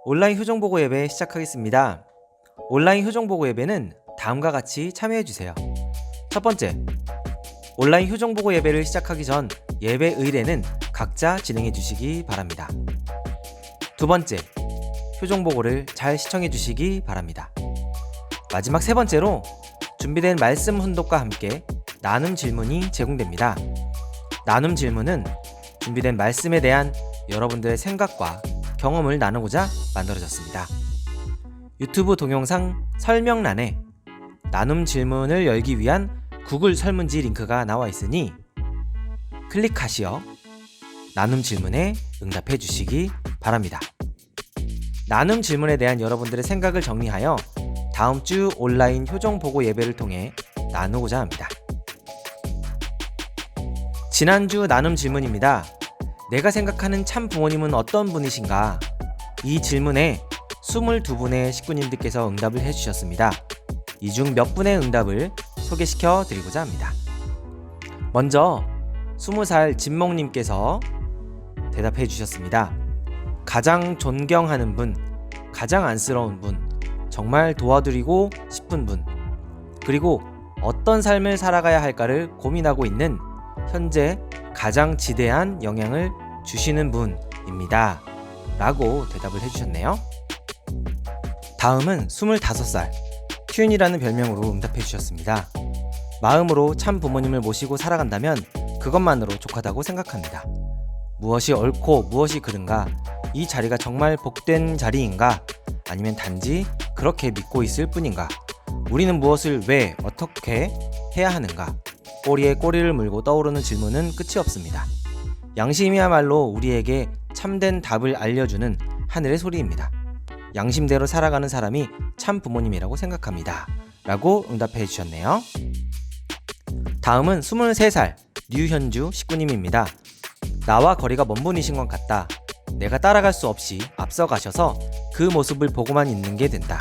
온라인 효정보고 예배 시작하겠습니다. 온라인 효정보고 예배는 다음과 같이 참여해주세요. 첫 번째, 온라인 효정보고 예배를 시작하기 전 예배 의례는 각자 진행해 주시기 바랍니다. 두 번째, 효정보고를 잘 시청해 주시기 바랍니다. 마지막 세 번째로 준비된 말씀 훈독과 함께 나눔 질문이 제공됩니다. 나눔 질문은 준비된 말씀에 대한 여러분들의 생각과 경험을 나누고자 만들어졌습니다. 유튜브 동영상 설명란에 나눔 질문을 열기 위한 구글 설문지 링크가 나와 있으니 클릭하시어 나눔 질문에 응답해 주시기 바랍니다. 나눔 질문에 대한 여러분들의 생각을 정리하여 다음 주 온라인 효정보고 예배를 통해 나누고자 합니다. 지난주 나눔 질문입니다. 내가 생각하는 참 부모님은 어떤 분이신가? 이 질문에 22분의 식구님들께서 응답을 해주셨습니다. 이 중 몇 분의 응답을 소개시켜 드리고자 합니다. 먼저 20살 진목님께서 대답해 주셨습니다. 가장 존경하는 분, 가장 안쓰러운 분, 정말 도와드리고 싶은 분, 그리고 어떤 삶을 살아가야 할까를 고민하고 있는 현재 가장 지대한 영향을 주시는 분입니다. 라고 대답을 해주셨네요. 다음은 25살 큐인이라는 별명으로 응답해 주셨습니다. 마음으로 참 부모님을 모시고 살아간다면 그것만으로 족하다고 생각합니다. 무엇이 옳고 무엇이 그른가? 이 자리가 정말 복된 자리인가? 아니면 단지 그렇게 믿고 있을 뿐인가? 우리는 무엇을 왜 어떻게 해야 하는가? 꼬리에 꼬리를 물고 떠오르는 질문은 끝이 없습니다. 양심이야말로 우리에게 참된 답을 알려주는 하늘의 소리입니다. 양심대로 살아가는 사람이 참 부모님이라고 생각합니다. 라고 응답해 주셨네요. 다음은 23살 류현주 식구님입니다. 나와 거리가 먼 분이신 것 같다. 내가 따라갈 수 없이 앞서가셔서 그 모습을 보고만 있는 게 된다.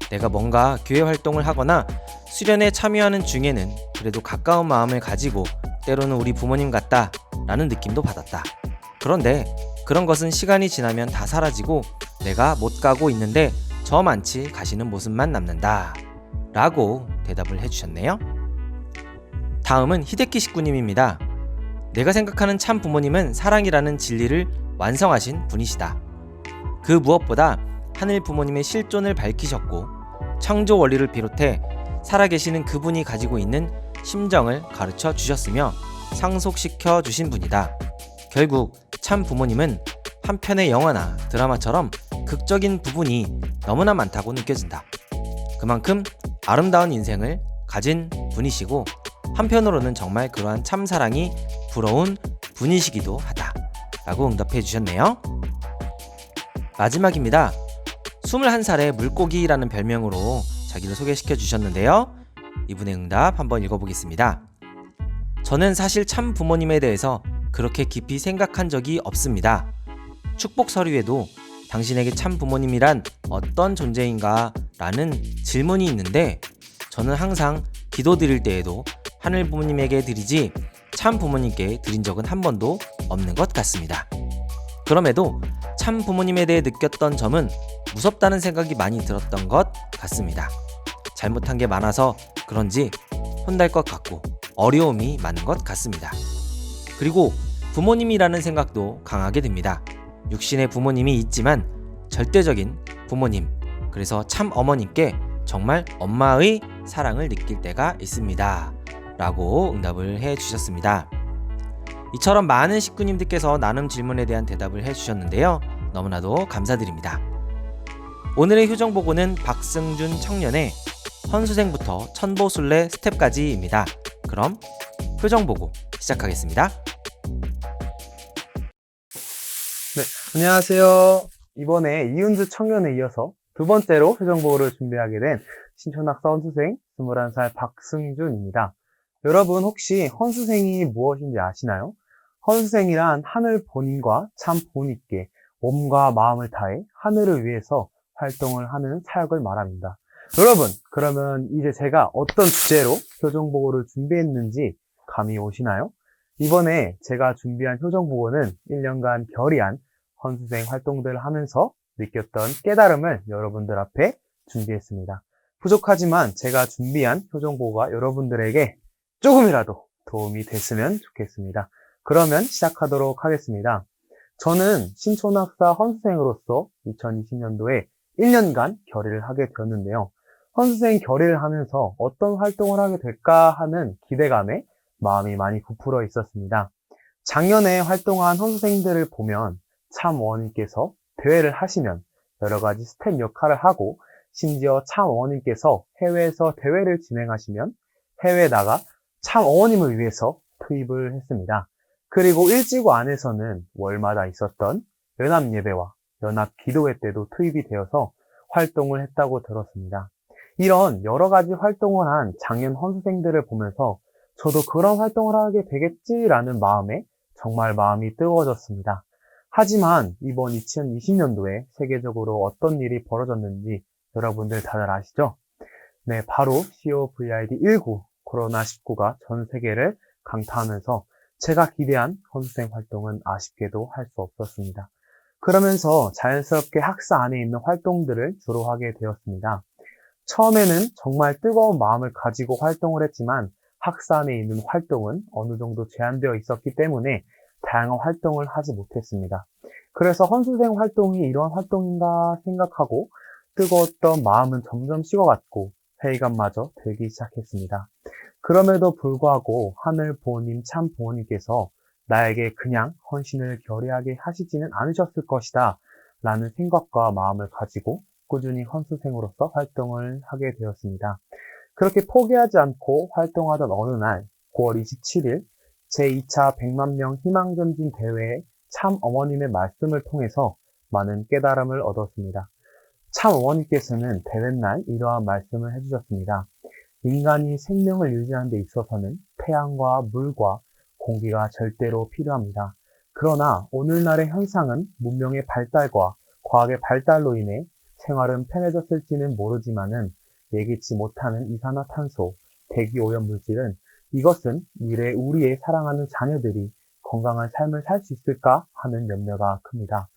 내가 뭔가 교회 활동을 하거나 수련에 참여하는 중에는 그래도 가까운 마음을 가지고 때로는 우리 부모님 같다 라는 느낌도 받았다. 그런데 그런 것은 시간이 지나면 다 사라지고 내가 못 가고 있는데 저만치 가시는 모습만 남는다 라고 대답을 해주셨네요. 다음은 히데키 식구님입니다. 내가 생각하는 참 부모님은 사랑이라는 진리를 완성하신 분이시다. 그 무엇보다 하늘 부모님의 실존을 밝히셨고 창조 원리를 비롯해 살아계시는 그분이 가지고 있는 심정을 가르쳐 주셨으며 상속시켜 주신 분이다. 결국 참 부모님은 한 편의 영화나 드라마처럼 극적인 부분이 너무나 많다고 느껴진다. 그만큼 아름다운 인생을 가진 분이시고 한편으로는 정말 그러한 참 사랑이 부러운 분이시기도 하다 라고 응답해 주셨네요. 마지막입니다. 21살의 물고기라는 별명으로 자기를 소개시켜 주셨는데요. 이분의 응답 한번 읽어보겠습니다. 저는 사실 참 부모님에 대해서 그렇게 깊이 생각한 적이 없습니다. 축복 서류에도 당신에게 참 부모님이란 어떤 존재인가 라는 질문이 있는데 저는 항상 기도 드릴 때에도 하늘 부모님에게 드리지 참 부모님께 드린 적은 한 번도 없는 것 같습니다. 그럼에도 참 부모님에 대해 느꼈던 점은 무섭다는 생각이 많이 들었던 것 같습니다. 잘못한 게 많아서 그런지 혼날 것 같고 어려움이 많은 것 같습니다. 그리고 부모님이라는 생각도 강하게 듭니다. 육신의 부모님이 있지만 절대적인 부모님, 그래서 참 어머님께 정말 엄마의 사랑을 느낄 때가 있습니다. 라고 응답을 해주셨습니다. 이처럼 많은 식구님들께서 나눔 질문에 대한 대답을 해주셨는데요. 너무나도 감사드립니다. 오늘의 효정보고는 박승준 청년의 헌수생부터 천보순례 스텝까지입니다. 그럼 효정보고 시작하겠습니다. 네, 안녕하세요. 이번에 이은주 청년에 이어서 두 번째로 효정보고를 준비하게 된 신촌학사 헌수생 21살 박승준입니다. 여러분 혹시 헌수생이 무엇인지 아시나요? 헌수생이란 하늘 본인과 참 본인께 몸과 마음을 다해 하늘을 위해서 활동을 하는 사역을 말합니다. 여러분, 그러면 이제 제가 어떤 주제로 효정보고를 준비했는지 감이 오시나요? 이번에 제가 준비한 효정보고는 1년간 결의한 헌수생 활동들을 하면서 느꼈던 깨달음을 여러분들 앞에 준비했습니다. 부족하지만 제가 준비한 표정보고가 여러분들에게 조금이라도 도움이 됐으면 좋겠습니다. 그러면 시작하도록 하겠습니다. 저는 신촌학사 헌수생으로서 2020년도에 1년간 결의를 하게 되었는데요. 헌수생 결의를 하면서 어떤 활동을 하게 될까 하는 기대감에 마음이 많이 부풀어 있었습니다. 작년에 활동한 헌수생들을 보면 참 어머님께서 대회를 하시면 여러 가지 스텝 역할을 하고 심지어 참 어머님께서 해외에서 대회를 진행하시면 해외에 나가 참 어머님을 위해서 투입을 했습니다. 그리고 일지구 안에서는 월마다 있었던 연합예배와 연합기도회 때도 투입이 되어서 활동을 했다고 들었습니다. 이런 여러 가지 활동을 한 작년 헌수생들을 보면서 저도 그런 활동을 하게 되겠지라는 마음에 정말 마음이 뜨거워졌습니다. 하지만 이번 2020년도에 세계적으로 어떤 일이 벌어졌는지 여러분들 다들 아시죠? 네, 바로 COVID-19 코로나19가 전 세계를 강타하면서 제가 기대한 헌수생 활동은 아쉽게도 할 수 없었습니다. 그러면서 자연스럽게 학사 안에 있는 활동들을 주로 하게 되었습니다. 처음에는 정말 뜨거운 마음을 가지고 활동을 했지만 학사 안에 있는 활동은 어느 정도 제한되어 있었기 때문에 다양한 활동을 하지 못했습니다. 그래서 헌수생 활동이 이러한 활동인가 생각하고 뜨거웠던 마음은 점점 식어갔고 회의감마저 들기 시작했습니다. 그럼에도 불구하고 하늘 부모님 참 부모님께서 나에게 그냥 헌신을 결의하게 하시지는 않으셨을 것이다 라는 생각과 마음을 가지고 꾸준히 헌수생으로서 활동을 하게 되었습니다. 그렇게 포기하지 않고 활동하던 어느 날 9월 27일 제2차 100만 명 희망전진 대회에 참 어머님의 말씀을 통해서 많은 깨달음을 얻었습니다. 참 어머니께서는 대회날 이러한 말씀을 해주셨습니다. 인간이 생명을 유지하는 데 있어서는 태양과 물과 공기가 절대로 필요합니다. 그러나 오늘날의 현상은 문명의 발달과 과학의 발달로 인해 생활은 편해졌을지는 모르지만은 예기치 못하는 이산화탄소, 대기오염물질은 이것은 미래 우리의 사랑하는 자녀들이 건강한 삶을 살 수 있을까 하는 염려가 큽니다.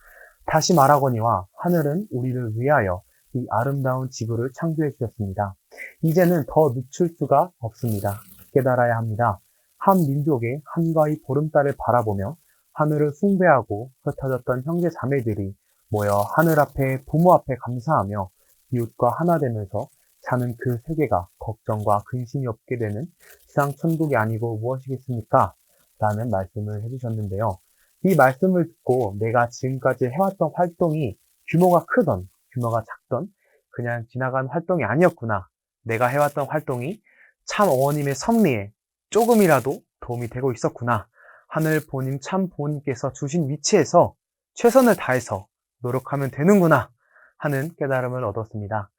다시 말하거니와 하늘은 우리를 위하여 이 아름다운 지구를 창조해 주셨습니다. 이제는 더 늦출 수가 없습니다. 깨달아야 합니다. 한 민족의 한가위 보름달을 바라보며 하늘을 숭배하고 흩어졌던 형제 자매들이 모여 하늘 앞에 부모 앞에 감사하며 이웃과 하나 되면서 사는 그 세계가 걱정과 근심이 없게 되는 지상 천국이 아니고 무엇이겠습니까? 라는 말씀을 해주셨는데요. 이 말씀을 듣고 내가 지금까지 해왔던 활동이 규모가 크던 규모가 작던 그냥 지나간 활동이 아니었구나. 내가 해왔던 활동이 참 어머님의 섭리에 조금이라도 도움이 되고 있었구나. 하늘 부모님 참 부모님께서 주신 위치에서 최선을 다해서 노력하면 되는구나 하는 깨달음을 얻었습니다.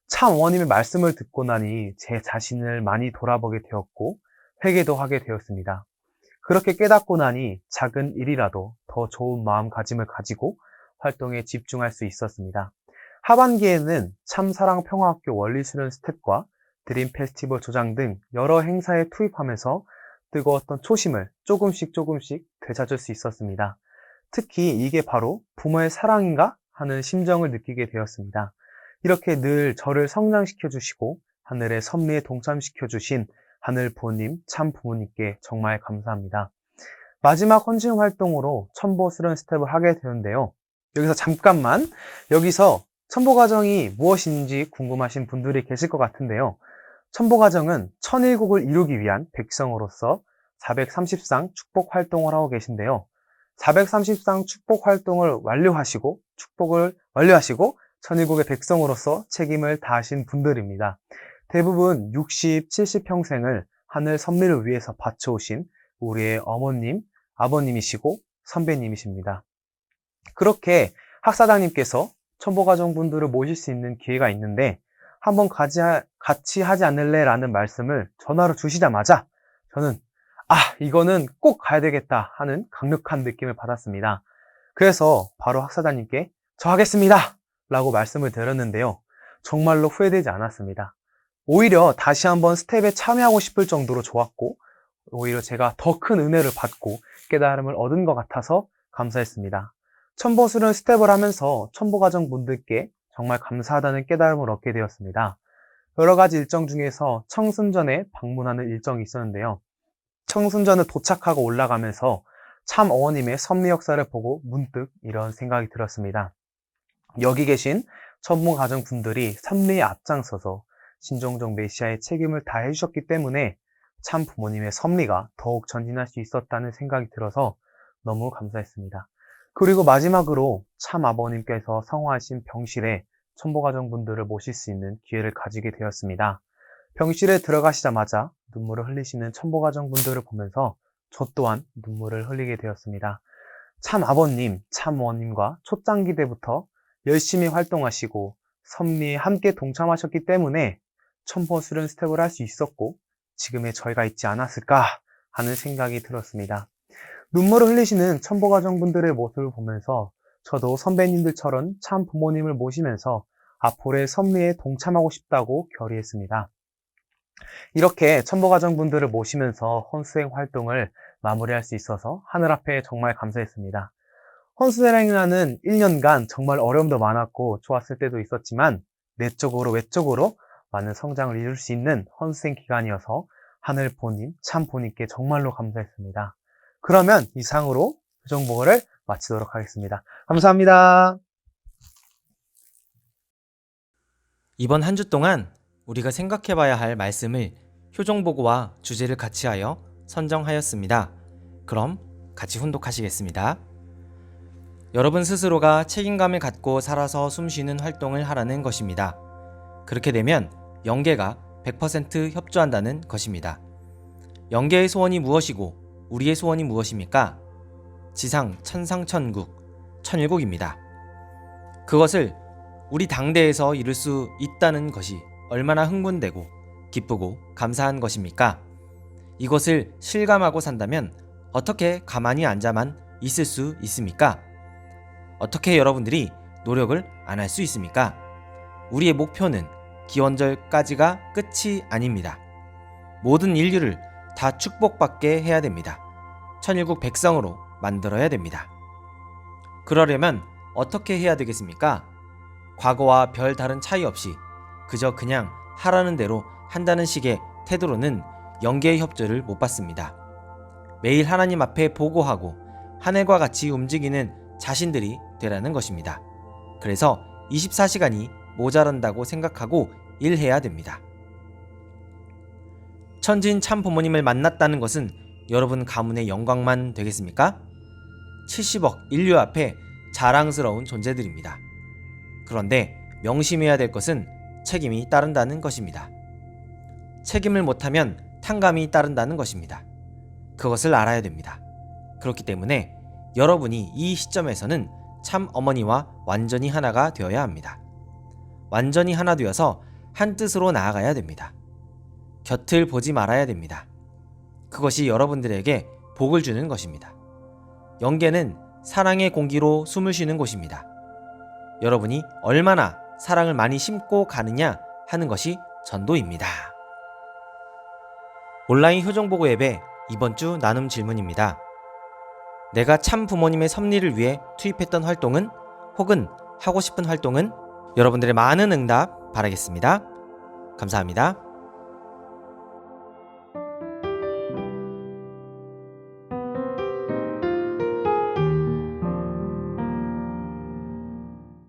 참 어머님의 말씀을 듣고 나니 제 자신을 많이 돌아보게 되었고 회개도 하게 되었습니다. 그렇게 깨닫고 나니 작은 일이라도 더 좋은 마음가짐을 가지고 활동에 집중할 수 있었습니다. 하반기에는 참사랑평화학교 원리수련 스텝과 드림 페스티벌 조장 등 여러 행사에 투입하면서 뜨거웠던 초심을 조금씩 되찾을 수 있었습니다. 특히 이게 바로 부모의 사랑인가 하는 심정을 느끼게 되었습니다. 이렇게 늘 저를 성장시켜 주시고 하늘의 섭리에 동참시켜 주신 하늘 부모님, 참 부모님께 정말 감사합니다. 마지막 헌신 활동으로 첨보 수련 스텝을 하게 되는데요. 여기서 잠깐만, 여기서 첨보 과정이 무엇인지 궁금하신 분들이 계실 것 같은데요. 첨보 과정은 천일국을 이루기 위한 백성으로서 430상 축복 활동을 하고 계신데요. 430상 축복 활동을 축복을 완료하시고 천일국의 백성으로서 책임을 다하신 분들입니다. 대부분 60, 70평생을 하늘 섭리를 위해서 바쳐오신 우리의 어머님, 아버님이시고 선배님이십니다. 그렇게 학사장님께서 첨보가정분들을 모실 수 있는 기회가 있는데 한번 같이 하지 않을래? 라는 말씀을 전화로 주시자마자 저는 이거는 꼭 가야 되겠다 하는 강력한 느낌을 받았습니다. 그래서 바로 학사장님께 저 하겠습니다! 라고 말씀을 드렸는데요. 정말로 후회되지 않았습니다. 오히려 다시 한번 스텝에 참여하고 싶을 정도로 좋았고 오히려 제가 더 큰 은혜를 받고 깨달음을 얻은 것 같아서 감사했습니다. 첨보수련 스텝을 하면서 첨보가정분들께 정말 감사하다는 깨달음을 얻게 되었습니다. 여러 가지 일정 중에서 청순전에 방문하는 일정이 있었는데요. 청순전을 도착하고 올라가면서 참 어머님의 섭리 역사를 보고 문득 이런 생각이 들었습니다. 여기 계신 첨보가정분들이 섭리에 앞장서서 신종종 메시아의 책임을 다해 주셨기 때문에 참 부모님의 섭리가 더욱 전진할 수 있었다는 생각이 들어서 너무 감사했습니다. 그리고 마지막으로 참 아버님께서 성화하신 병실에 첨보가정분들을 모실 수 있는 기회를 가지게 되었습니다. 병실에 들어가시자마자 눈물을 흘리시는 첨보가정분들을 보면서 저 또한 눈물을 흘리게 되었습니다. 참 아버님, 참 어머님과 초창기 때부터 열심히 활동하시고 섭리에 함께 동참하셨기 때문에 첨보수련 스텝을 할 수 있었고 지금의 저희가 있지 않았을까 하는 생각이 들었습니다. 눈물을 흘리시는 첨보가정분들의 모습을 보면서 저도 선배님들처럼 참 부모님을 모시면서 앞으로의 섭리에 동참하고 싶다고 결의했습니다. 이렇게 첨보가정분들을 모시면서 헌수행 활동을 마무리할 수 있어서 하늘 앞에 정말 감사했습니다. 헌수행이라는 1년간 정말 어려움도 많았고 좋았을 때도 있었지만 내적으로 외적으로 많은 성장을 이룰 수 있는 헌수행 기간이어서 하늘 보님, 참 보님께 정말로 감사했습니다. 그러면 이상으로 표정보고를 마치도록 하겠습니다. 감사합니다. 이번 한 주 동안 우리가 생각해봐야 할 말씀을 효종보고와 주제를 같이 하여 선정하였습니다. 그럼 같이 훈독하시겠습니다. 여러분 스스로가 책임감을 갖고 살아서 숨쉬는 활동을 하라는 것입니다. 그렇게 되면 영계가 100% 협조한다는 것입니다. 영계의 소원이 무엇이고 우리의 소원이 무엇입니까? 지상 천상천국, 천일국입니다. 그것을 우리 당대에서 이룰 수 있다는 것이 얼마나 흥분되고 기쁘고 감사한 것입니까? 이것을 실감하고 산다면 어떻게 가만히 앉아만 있을 수 있습니까? 어떻게 여러분들이 노력을 안 할 수 있습니까? 우리의 목표는 기원절까지가 끝이 아닙니다. 모든 인류를 다 축복받게 해야 됩니다. 천일국 백성으로 만들어야 됩니다. 그러려면 어떻게 해야 되겠습니까? 과거와 별 다른 차이 없이 그저 그냥 하라는 대로 한다는 식의 태도로는 영계의 협조를 못 받습니다. 매일 하나님 앞에 보고하고 하늘과 같이 움직이는 자신들이 되라는 것입니다. 그래서 24시간이 모자란다고 생각하고 일해야 됩니다. 천진 참 부모님을 만났다는 것은 여러분 가문의 영광만 되겠습니까? 70억 인류 앞에 자랑스러운 존재들입니다. 그런데 명심해야 될 것은 책임이 따른다는 것입니다. 책임을 못하면 탕감이 따른다는 것입니다. 그것을 알아야 됩니다. 그렇기 때문에 여러분이 이 시점에서는 참 어머니와 완전히 하나가 되어야 합니다. 완전히 하나 되어서 한 뜻으로 나아가야 됩니다. 곁을 보지 말아야 됩니다. 그것이 여러분들에게 복을 주는 것입니다. 영계는 사랑의 공기로 숨을 쉬는 곳입니다. 여러분이 얼마나 사랑을 많이 심고 가느냐 하는 것이 전도입니다. 온라인 효정보고 앱의 이번 주 나눔 질문입니다. 내가 참 부모님의 섭리를 위해 투입했던 활동은 혹은 하고 싶은 활동은? 여러분들의 많은 응답 바라겠습니다. 감사합니다.